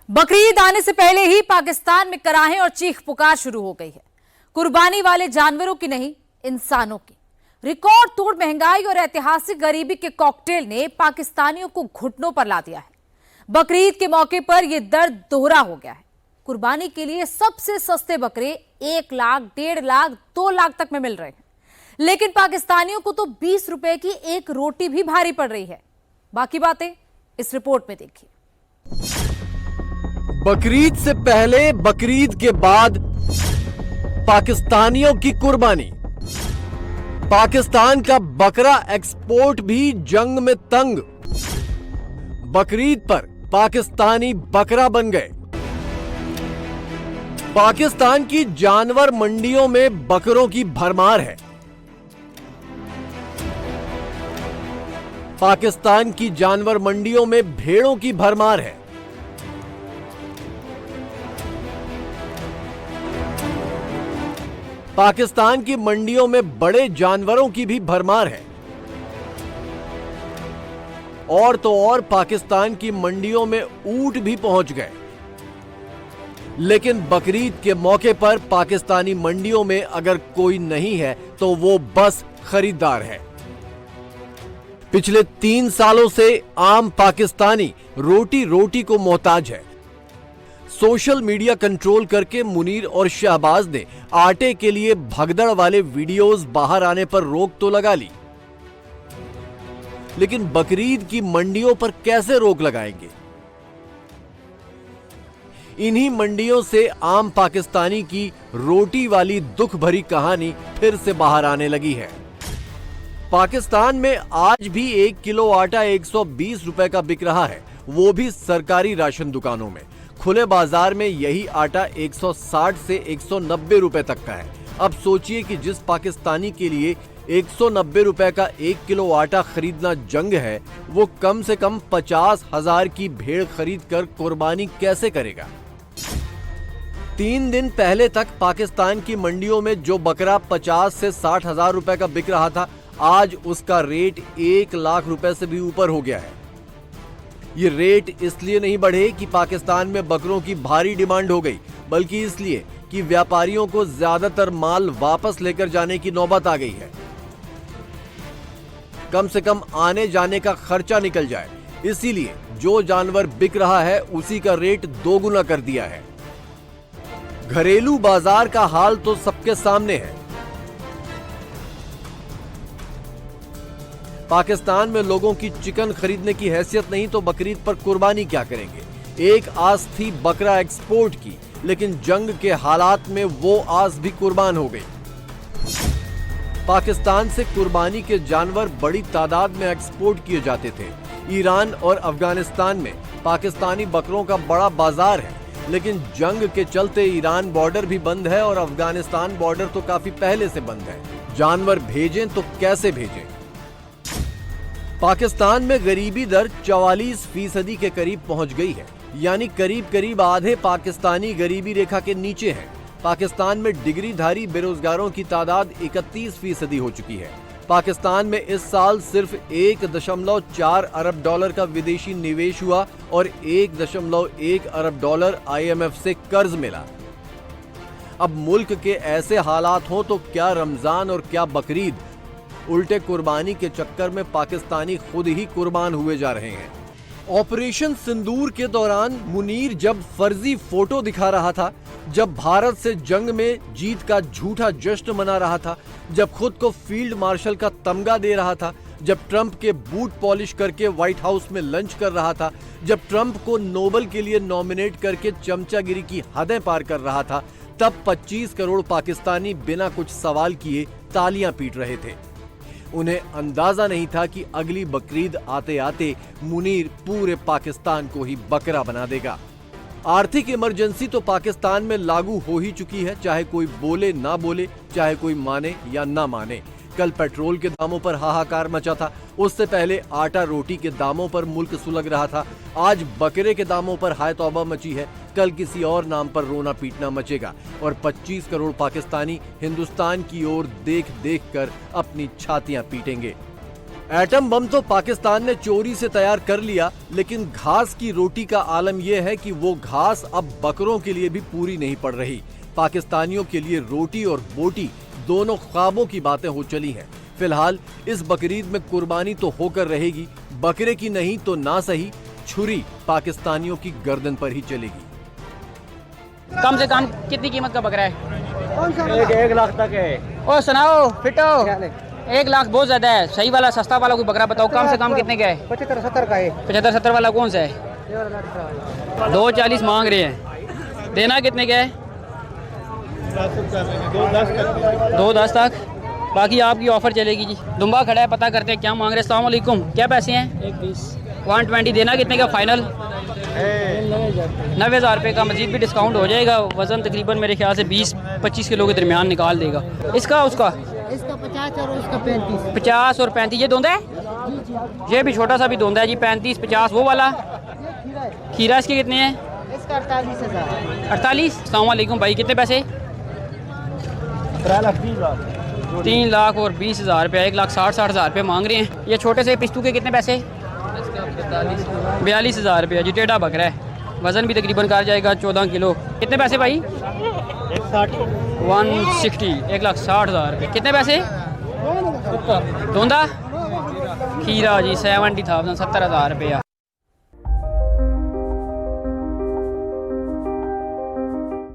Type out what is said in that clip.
बकरीद आने से पहले ही पाकिस्तान में कराहे और चीख पुकार शुरू हो गई है। कुर्बानी वाले जानवरों की नहीं, इंसानों की। रिकॉर्ड तोड़ महंगाई और ऐतिहासिक गरीबी के कॉकटेल ने पाकिस्तानियों को घुटनों पर ला दिया है। बकरीद के मौके पर यह दर्द दोहरा हो गया है। कुर्बानी के लिए सबसे सस्ते बकरे 1 लाख, 1.5 लाख, 2 लाख तक में मिल रहे हैं, लेकिन पाकिस्तानियों को तो 20 रुपए की एक रोटी भी भारी पड़ रही है। बाकी बातें इस रिपोर्ट में देखिए। बकरीद से पहले, बकरीद के बाद पाकिस्तानियों की कुर्बानी। पाकिस्तान का बकरा एक्सपोर्ट भी जंग में तंग। बकरीद पर पाकिस्तानी बकरा बन गए। पाकिस्तान की जानवर मंडियों में बकरों की भरमार है। पाकिस्तान की जानवर मंडियों में भेड़ों की भरमार है। पाकिस्तान की मंडियों में बड़े जानवरों की भी भरमार है। और तो और पाकिस्तान की मंडियों में ऊंट भी पहुंच गए। लेकिन बकरीद के मौके पर पाकिस्तानी मंडियों में अगर कोई नहीं है तो वो बस खरीदार है। पिछले 3 सालों से आम पाकिस्तानी रोटी रोटी को मोहताज है। सोशल मीडिया कंट्रोल करके मुनीर और शहबाज ने आटे के लिए भगदड़ वाले वीडियोस बाहर आने पर रोक तो लगा ली, लेकिन बकरीद की मंडियों पर कैसे रोक लगाएंगे? इन्हीं मंडियों से आम पाकिस्तानी की रोटी वाली दुख भरी कहानी फिर से बाहर आने लगी है। पाकिस्तान में आज भी 1 किलो आटा 120 रुपए का बिक रहा है, वो भी सरकारी राशन दुकानों में। खुले बाजार में यही आटा 160 से 190 रुपए तक का है। अब सोचिए कि जिस पाकिस्तानी के लिए 190 रुपए का 1 किलो आटा खरीदना जंग है, वो कम से कम 50,000 की भेड़ खरीद कर कुर्बानी कैसे करेगा? 3 दिन पहले तक पाकिस्तान की मंडियों में जो बकरा 50 से 60 हजार रुपए का बिक रहा था, आज उसका रेट 1 लाख रुपए से भी ऊपर हो गया है। ये रेट इसलिए नहीं बढ़े कि पाकिस्तान में बकरों की भारी डिमांड हो गई, बल्कि इसलिए कि व्यापारियों को ज्यादातर माल वापस लेकर जाने की नौबत आ गई है। कम से कम आने जाने का खर्चा निकल जाए, इसीलिए जो जानवर बिक रहा है उसी का रेट 2 गुना कर दिया है। घरेलू बाजार का हाल तो सबके सामने है। पाकिस्तान में लोगों की चिकन खरीदने की हैसियत नहीं तो बकरीद पर कुर्बानी क्या करेंगे? एक आस थी बकरा एक्सपोर्ट की, लेकिन जंग के हालात में वो आस भी कुर्बान हो गई। पाकिस्तान से कुर्बानी के जानवर बड़ी तादाद में एक्सपोर्ट किए जाते थे। ईरान और अफगानिस्तान में पाकिस्तानी बकरों का बड़ा बाजार है, लेकिन जंग के चलते ईरान बॉर्डर भी बंद है और अफगानिस्तान बॉर्डर तो काफी पहले से बंद है। जानवर भेजें तो कैसे भेजें? पाकिस्तान में गरीबी दर 44% के करीब पहुंच गई है, यानी करीब करीब आधे पाकिस्तानी गरीबी रेखा के नीचे हैं। पाकिस्तान में डिग्रीधारी बेरोजगारों की तादाद 31% हो चुकी है। पाकिस्तान में इस साल सिर्फ 1.4 अरब डॉलर का विदेशी निवेश हुआ और 1.1 अरब डॉलर IMF से कर्ज मिला। अब मुल्क के ऐसे हालात हों तो क्या रमजान और क्या बकरीद? उल्टे कुर्बानी के चक्कर में पाकिस्तानी खुद ही कुर्बान हुए जा रहे हैं। ऑपरेशन सिंदूर के दौरान मुनीर जब फर्जी फोटो दिखा रहा था, जब भारत से जंग में जीत का झूठा जश्न मना रहा था, जब खुद को फील्ड मार्शल का तमगा दे रहा था, जब ट्रंप के बूट पॉलिश करके व्हाइट हाउस में लंच कर रहा था, जब ट्रंप को नोबेल के लिए नॉमिनेट करके चमचागिरी की हदें पार कर रहा था, तब 25 करोड़ पाकिस्तानी बिना कुछ सवाल किए तालियां पीट रहे थे। उन्हें अंदाजा नहीं था कि अगली बकरीद आते आते मुनीर पूरे पाकिस्तान को ही बकरा बना देगा। आर्थिक इमरजेंसी तो पाकिस्तान में लागू हो ही चुकी है, चाहे कोई बोले ना बोले, चाहे कोई माने या ना माने। कल पेट्रोल के दामों पर हाहाकार मचा था, उससे पहले आटा रोटी के दामों पर मुल्क सुलग रहा था। आज बकरे के दामों पर हाय तौबा मची है, कल किसी और नाम पर रोना पीटना मचेगा और 25 करोड़ पाकिस्तानी हिंदुस्तान की ओर देख देख कर अपनी छातियां पीटेंगे। एटम बम तो पाकिस्तान ने चोरी से तैयार कर लिया, लेकिन घास की रोटी का आलम यह है कि वो घास अब बकरों के लिए भी पूरी नहीं पड़ रही। पाकिस्तानियों के लिए रोटी और बोटी दोनों ख्वाबों की बातें हो चली हैं। फिलहाल इस बकरीद में कुर्बानी तो होकर रहेगी, बकरे की नहीं तो ना सही छुरी पाकिस्तानियों की गर्दन पर ही चलेगी। कम से कम कितनी कीमत का बकरा है? एक लाख तक है। ओ सुनाओ फिटो, 1 लाख बहुत ज्यादा है। सही वाला सस्ता वाला कोई बकरा बताओ, कम से कम कितने का है? 75-70 का है। 75-70 वाला कौन सा है? 240 मांग रहे हैं, देना कितने का है? 210 तक। बाकी आपकी ऑफर चलेगी जी। दुम्बा खड़ा है, पता करते हैं क्या मांग रहे हैं। अस्सलाम वालेकुम, क्या पैसे हैं? 120। देना कितने का फाइनल? 90,000 रुपये का। मजीद भी डिस्काउंट हो जाएगा। वज़न तकरीबन मेरे ख्याल से 20-25 किलो के दरमियान निकाल देगा। इसका उसका 50 और उसका 35। 50 और 35। ये धोंदा है? ये भी छोटा सा भी धोंदा है जी। 35-50 वो वाला। खीरा इसके कितने हैं? इसका 48,000। 48। अस्सलाम वालेकुम भाई, कितने पैसे? 3 लाख और 20,000 रुपये। 1,60,000 रुपये मांग रहे हैं। ये छोटे से पिस्तू के कितने पैसे? 42,000 रुपये जी। टेढ़ा बकरा है, वज़न भी तकरीबन कर जाएगा 14 किलो। कितने पैसे भाई? 160। 1,60,000 रुपये। कितने पैसे? धोंदा खीरा जी 70,000 70,000 रुपया।